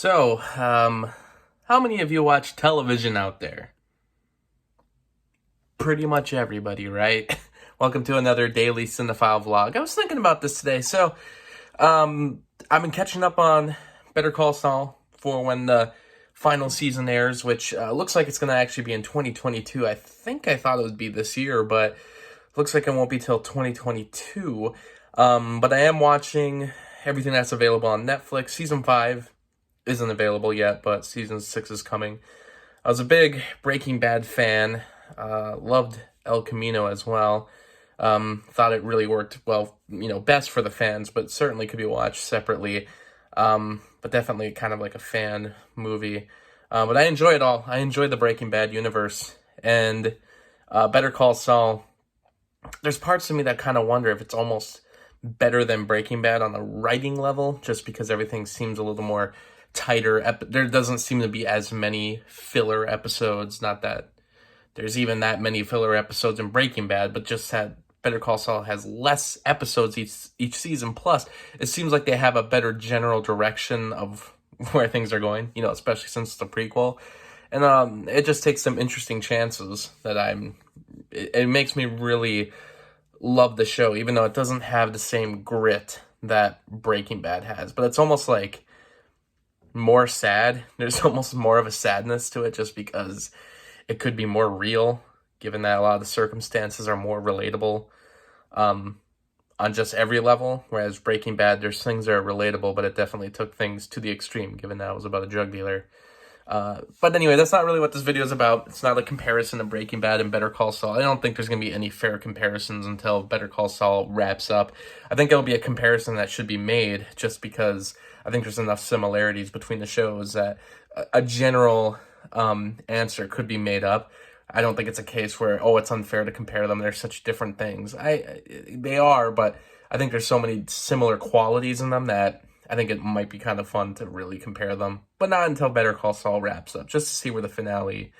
How many of you watch television out there? Pretty much everybody, right? Welcome to another daily cinephile vlog. I was thinking about this today. I've been catching up on Better Call Saul for when the final season airs, which looks like it's going to actually be in 2022. I thought it would be this year, but looks like it won't be till 2022. But I am watching everything that's available on Netflix. Season 5 isn't available yet, but season 6 is coming. I was a big Breaking Bad fan. Loved El Camino as well. Thought it really worked well, best for the fans, but certainly could be watched separately. But definitely kind of like a fan movie. But I enjoy it all. I enjoy the Breaking Bad universe. And Better Call Saul, there's parts of me that kind of wonder if it's almost better than Breaking Bad on the writing level, just because everything seems a little more tighter. There doesn't seem to be as many filler episodes. Not that there's even that many filler episodes in Breaking Bad, but just that Better Call Saul has less episodes each season. Plus, it seems like they have a better general direction of where things are going, especially since it's a prequel. And it just takes some interesting chances that it makes me really love the show, even though it doesn't have the same grit that Breaking Bad has. But it's almost like more sad. There's almost more of a sadness to it just because it could be more real, given that a lot of the circumstances are more relatable on just every level. Whereas Breaking Bad, there's things that are relatable, but it definitely took things to the extreme, given that it was about a drug dealer. But anyway, that's not really what this video is about. It's not a comparison of Breaking Bad and Better Call Saul. I don't think there's going to be any fair comparisons until Better Call Saul wraps up. I think it'll be a comparison that should be made just because I think there's enough similarities between the shows that a general answer could be made up. I don't think it's a case where, it's unfair to compare them. They're such different things. They are, but I think there's so many similar qualities in them that I think it might be kind of fun to really compare them, but not until Better Call Saul wraps up, just to see where the finale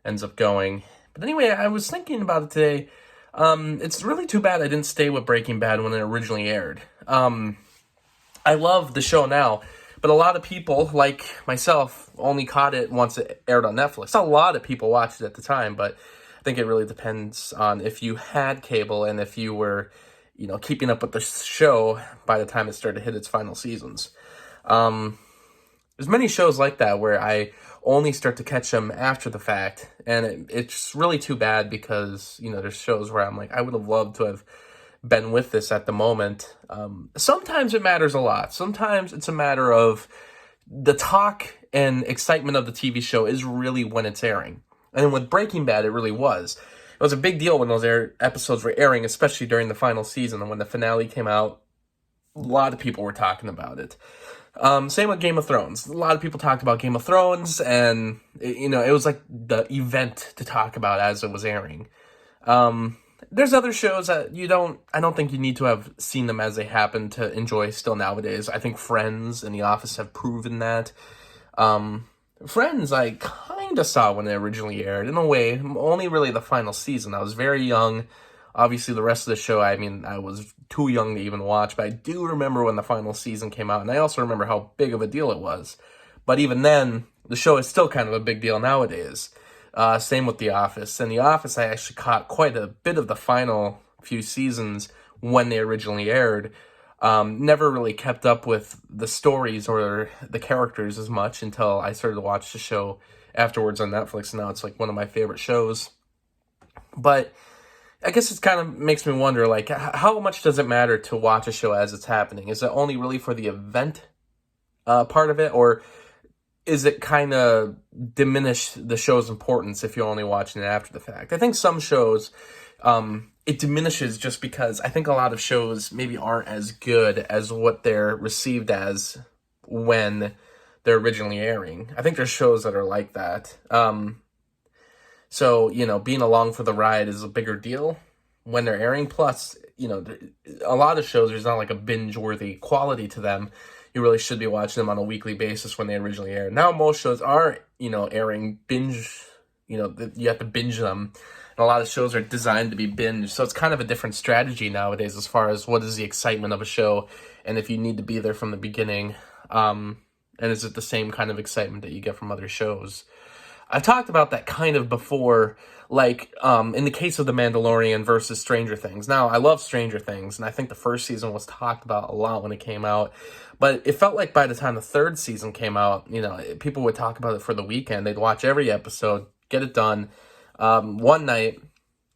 ends up going. But anyway, I was thinking about it today. It's really too bad I didn't stay with Breaking Bad when it originally aired. I love the show now, but a lot of people, like myself, only caught it once it aired on Netflix. A lot of people watched it at the time, but I think it really depends on if you had cable and if you were keeping up with the show by the time it started to hit its final seasons. There's many shows like that where I only start to catch them after the fact, and it's really too bad because, there's shows where I'm like, I would have loved to have been with this at the moment. Sometimes it matters a lot. Sometimes it's a matter of the talk and excitement of the TV show is really when it's airing. And with Breaking Bad, it really was. It was a big deal when those episodes were airing, especially during the final season. And when the finale came out, a lot of people were talking about it. Same with Game of Thrones. A lot of people talked about Game of Thrones, and it was like the event to talk about as it was airing. There's other shows that I don't think you need to have seen them as they happen to enjoy still nowadays. I think Friends and The Office have proven that. Friends, I kind of saw when it originally aired, in a way, only really the final season. I was very young. Obviously, the rest of the show, I was too young to even watch, but I do remember when the final season came out, and I also remember how big of a deal it was. But even then, the show is still kind of a big deal nowadays. Same with The Office. And The Office, I actually caught quite a bit of the final few seasons when they originally aired. Never really kept up with the stories or the characters as much until I started to watch the show afterwards on Netflix, and now it's like one of my favorite shows. But I guess it kind of makes me wonder, like, how much does it matter to watch a show as it's happening? Is it only really for the event part of it, or is it kind of diminish the show's importance if you're only watching it after the fact? I think some shows, it diminishes just because I think a lot of shows maybe aren't as good as what they're received as when they're originally airing. I think there's shows that are like that. So, being along for the ride is a bigger deal when they're airing. Plus, a lot of shows, there's not like a binge-worthy quality to them. You really should be watching them on a weekly basis when they originally aired. Now, most shows are, airing binge, you have to binge them. And a lot of shows are designed to be binged. So it's kind of a different strategy nowadays as far as what is the excitement of a show and if you need to be there from the beginning. And is it the same kind of excitement that you get from other shows? I've talked about that kind of before, like in the case of The Mandalorian versus Stranger Things. Now, I love Stranger Things, and I think the first season was talked about a lot when it came out. But it felt like by the time the third season came out, people would talk about it for the weekend. They'd watch every episode, get it done one night,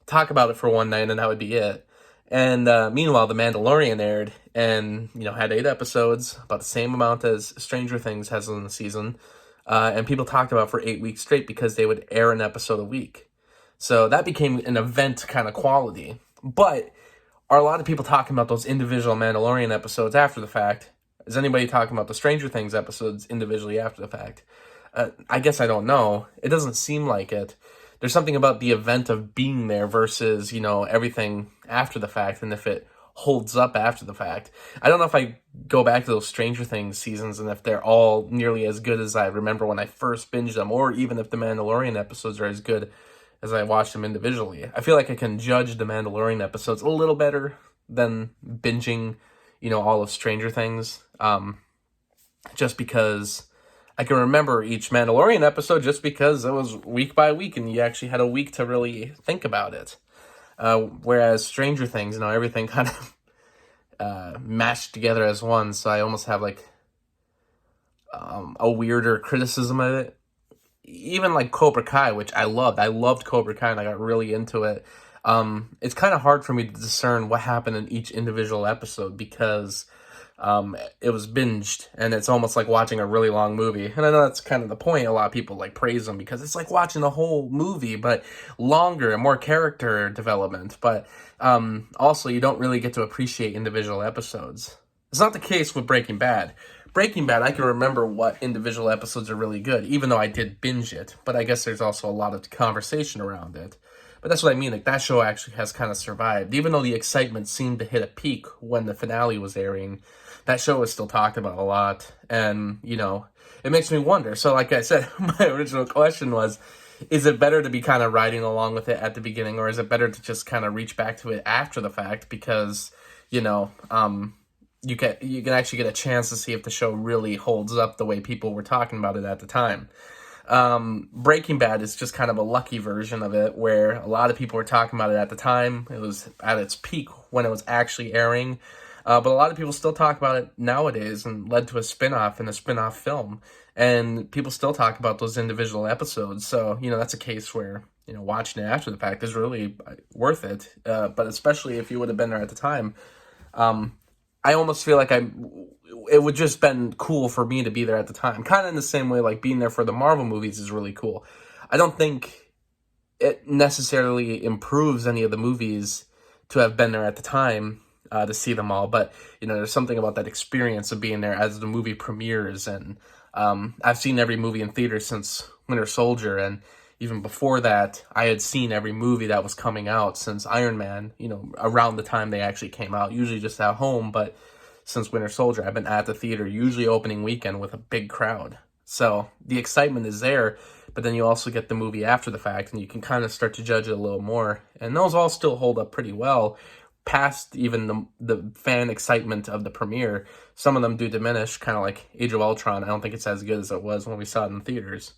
talk about it for one night, and that would be it. And meanwhile, The Mandalorian aired and, had 8 episodes, about the same amount as Stranger Things has in the season. And people talked about for 8 weeks straight because they would air an episode a week. So that became an event kind of quality. But are a lot of people talking about those individual Mandalorian episodes after the fact? Is anybody talking about the Stranger Things episodes individually after the fact? I guess I don't know. It doesn't seem like it. There's something about the event of being there versus, everything after the fact, and if it holds up after the fact. I don't know if I go back to those Stranger Things seasons and if they're all nearly as good as I remember when I first binged them, or even if the Mandalorian episodes are as good as I watched them individually. I feel like I can judge the Mandalorian episodes a little better than binging, all of Stranger Things, just because I can remember each Mandalorian episode just because it was week by week and you actually had a week to really think about it. Whereas Stranger Things, everything kind of mashed together as one, so I almost have like a weirder criticism of it. Even like Cobra Kai, which I loved. I loved Cobra Kai and I got really into it. It's kind of hard for me to discern what happened in each individual episode because it was binged, and it's almost like watching a really long movie. And I know that's kind of the point. A lot of people like praise them because it's like watching a whole movie, but longer and more character development. But also, you don't really get to appreciate individual episodes. It's not the case with Breaking Bad. Breaking Bad, I can remember what individual episodes are really good, even though I did binge it. But I guess there's also a lot of conversation around it. But that's what I mean. Like, that show actually has kind of survived. Even though the excitement seemed to hit a peak when the finale was airing, that show was still talked about a lot. And, it makes me wonder. So, like I said, my original question was, is it better to be kind of riding along with it at the beginning, or is it better to just kind of reach back to it after the fact? Because, you can actually get a chance to see if the show really holds up the way people were talking about it at the time. Breaking Bad is just kind of a lucky version of it, where a lot of people were talking about it at the time. It was at its peak when it was actually airing. But a lot of people still talk about it nowadays and led to a spin-off and a spin-off film. And people still talk about those individual episodes. So, that's a case where, watching it after the fact is really worth it. But especially if you would have been there at the time. I almost feel like it would just been cool for me to be there at the time. Kind of in the same way like being there for the Marvel movies is really cool. I don't think it necessarily improves any of the movies to have been there at the time to see them all. But, there's something about that experience of being there as the movie premieres. And I've seen every movie in theaters since Winter Soldier. And even before that, I had seen every movie that was coming out since Iron Man, around the time they actually came out, usually just at home. But since Winter Soldier, I've been at the theater, usually opening weekend with a big crowd. So the excitement is there, but then you also get the movie after the fact, and you can kind of start to judge it a little more. And those all still hold up pretty well, past even the fan excitement of the premiere. Some of them do diminish, kind of like Age of Ultron. I don't think it's as good as it was when we saw it in theaters.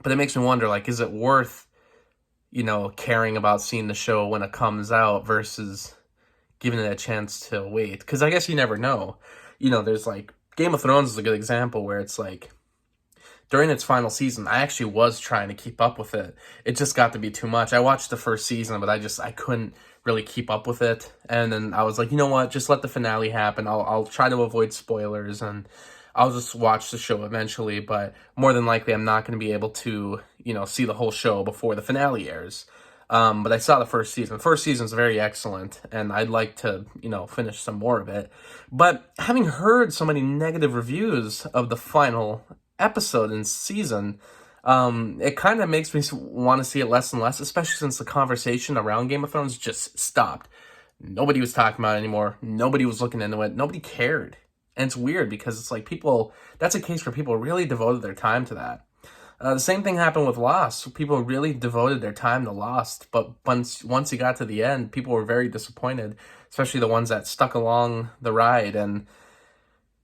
But it makes me wonder, like, is it worth, caring about seeing the show when it comes out versus giving it a chance to wait? Because I guess you never know. There's like, Game of Thrones is a good example where it's like, during its final season, I actually was trying to keep up with it. It just got to be too much. I watched the first season, but I couldn't really keep up with it. And then I was like, you know what, just let the finale happen. I'll try to avoid spoilers, and I'll just watch the show eventually, but more than likely I'm not going to be able to, see the whole show before the finale airs. But I saw the first season. The first season's very excellent, and I'd like to, finish some more of it. But having heard so many negative reviews of the final episode and season, it kind of makes me want to see it less and less, especially since the conversation around Game of Thrones just stopped. Nobody was talking about it anymore. Nobody was looking into it. Nobody cared. And it's weird because it's like that's a case where people really devoted their time to that. The same thing happened with Lost. People really devoted their time to Lost, but once you got to the end, people were very disappointed, especially the ones that stuck along the ride. And,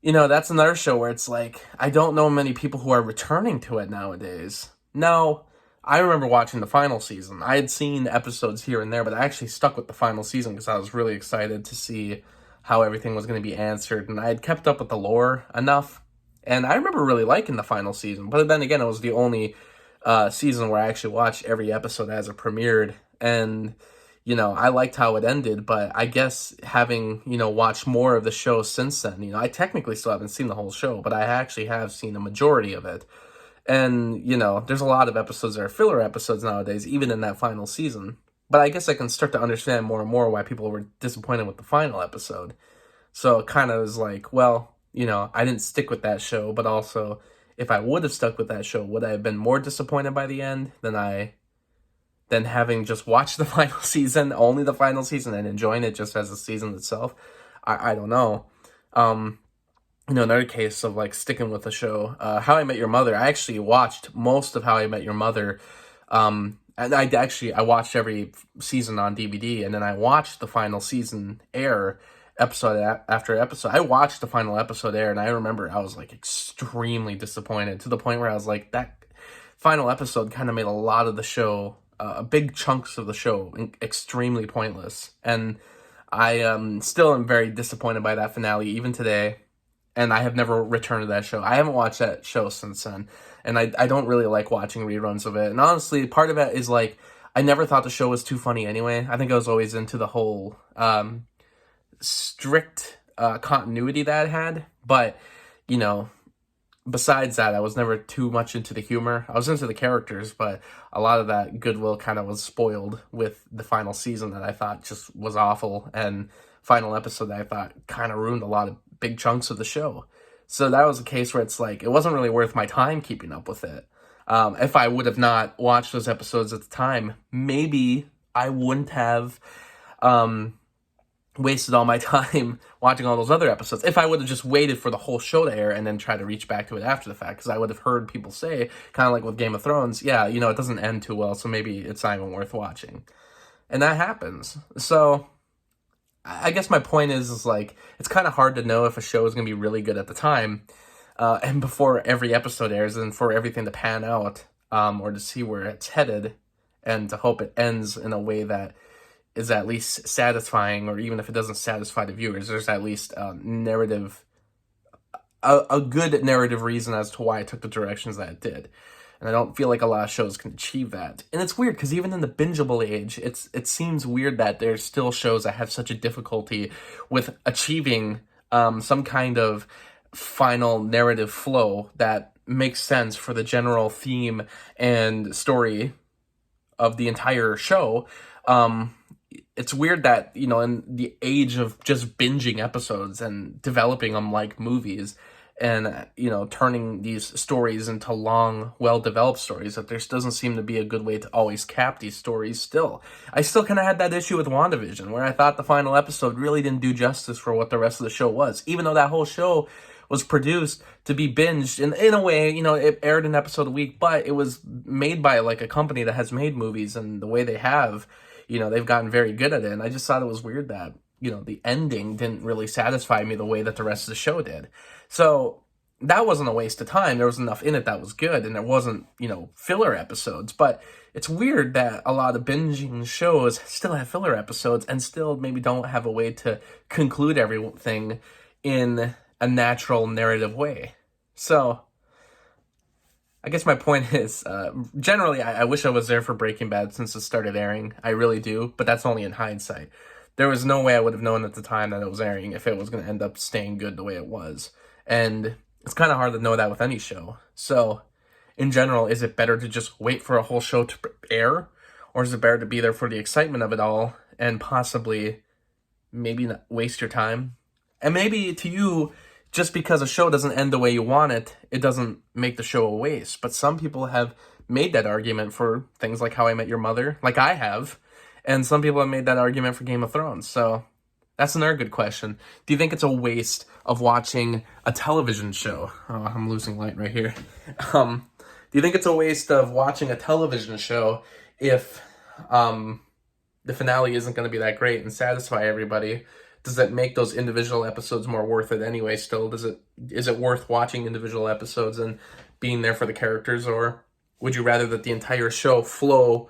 That's another show where it's like, I don't know many people who are returning to it nowadays. Now, I remember watching the final season. I had seen episodes here and there, but I actually stuck with the final season because I was really excited to see how everything was going to be answered, and I had kept up with the lore enough. And I remember really liking the final season, but then again, it was the only season where I actually watched every episode as it premiered, and I liked how it ended, but I guess having, watched more of the show since then, I technically still haven't seen the whole show, but I actually have seen a majority of it. And, there's a lot of episodes that are filler episodes nowadays, even in that final season. But I guess I can start to understand more and more why people were disappointed with the final episode. So it kind of is like, well, I didn't stick with that show, but also, if I would have stuck with that show, would I have been more disappointed by the end than having just watched the final season, only the final season, and enjoying it just as a season itself? I don't know. Another case of like sticking with the show, How I Met Your Mother. I actually watched most of How I Met Your Mother, and I watched every season on DVD, and then I watched the final season air episode after episode. I watched the final episode air, and I remember I was like extremely disappointed, to the point where I was like, that final episode kind of made a lot of the show, big chunks of the show, extremely pointless. And I still am very disappointed by that finale, even today. And I have never returned to that show. I haven't watched that show since then. And I don't really like watching reruns of it. And honestly, part of it is like, I never thought the show was too funny anyway. I think I was always into the whole strict continuity that it had. But, besides that, I was never too much into the humor. I was into the characters, but a lot of that goodwill kind of was spoiled with the final season that I thought just was awful. And final episode that I thought kind of ruined a lot of big chunks of the show. So that was a case where it's like, it wasn't really worth my time keeping up with it. If I would have not watched those episodes at the time, maybe I wouldn't have wasted all my time watching all those other episodes. If I would have just waited for the whole show to air and then try to reach back to it after the fact, because I would have heard people say, kind of like with Game of Thrones, yeah, it doesn't end too well, so maybe it's not even worth watching. And that happens. So I guess my point is like, it's kind of hard to know if a show is going to be really good at the time, and before every episode airs, and for everything to pan out, or to see where it's headed, and to hope it ends in a way that is at least satisfying, or even if it doesn't satisfy the viewers, there's at least a good narrative reason as to why it took the directions that it did. And I don't feel like a lot of shows can achieve that. And it's weird, because even in the bingeable age, it seems weird that there's still shows that have such a difficulty with achieving some kind of final narrative flow that makes sense for the general theme and story of the entire show. It's weird that, in the age of just binging episodes and developing them like movies, and, turning these stories into long, well-developed stories, that there doesn't seem to be a good way to always cap these stories still. I still kind of had that issue with WandaVision, where I thought the final episode really didn't do justice for what the rest of the show was, even though that whole show was produced to be binged. In a way, it aired an episode a week, but it was made by, like, a company that has made movies, and the way they have, they've gotten very good at it, and I just thought it was weird that, the ending didn't really satisfy me the way that the rest of the show did. So that wasn't a waste of time. There was enough in it that was good, and there wasn't, filler episodes. But it's weird that a lot of binging shows still have filler episodes and still maybe don't have a way to conclude everything in a natural narrative way. So I guess my point is, generally, I wish I was there for Breaking Bad since it started airing. I really do, but that's only in hindsight. There was no way I would have known at the time that it was airing if it was going to end up staying good the way it was. And it's kind of hard to know that with any show. So, in general, is it better to just wait for a whole show to air? Or is it better to be there for the excitement of it all and possibly maybe not waste your time? And maybe to you, just because a show doesn't end the way you want it, it doesn't make the show a waste. But some people have made that argument for things like How I Met Your Mother, like I have. And some people have made that argument for Game of Thrones. So that's another good question. Do you think it's a waste of watching a television show? Oh, I'm losing light right here. Do you think it's a waste of watching a television show if the finale isn't going to be that great and satisfy everybody? does that make those individual episodes more worth it anyway still? Is it worth watching individual episodes and being there for the characters, or would you rather that the entire show flow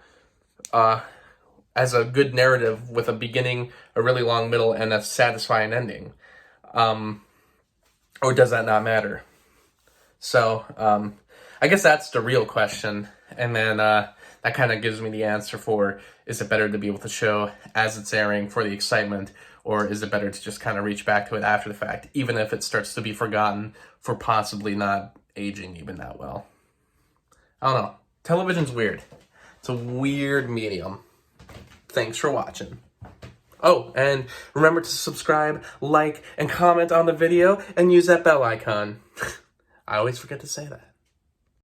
as a good narrative with a beginning, a really long middle, and a satisfying ending? Or does that not matter? So, I guess that's the real question. And then that kind of gives me the answer for, is it better to be with the show as it's airing for the excitement, or is it better to just kind of reach back to it after the fact, even if it starts to be forgotten for possibly not aging even that well? I don't know. Television's weird. It's a weird medium. Thanks for watching. Oh, and remember to subscribe, like, and comment on the video, and use that bell icon. I always forget to say that.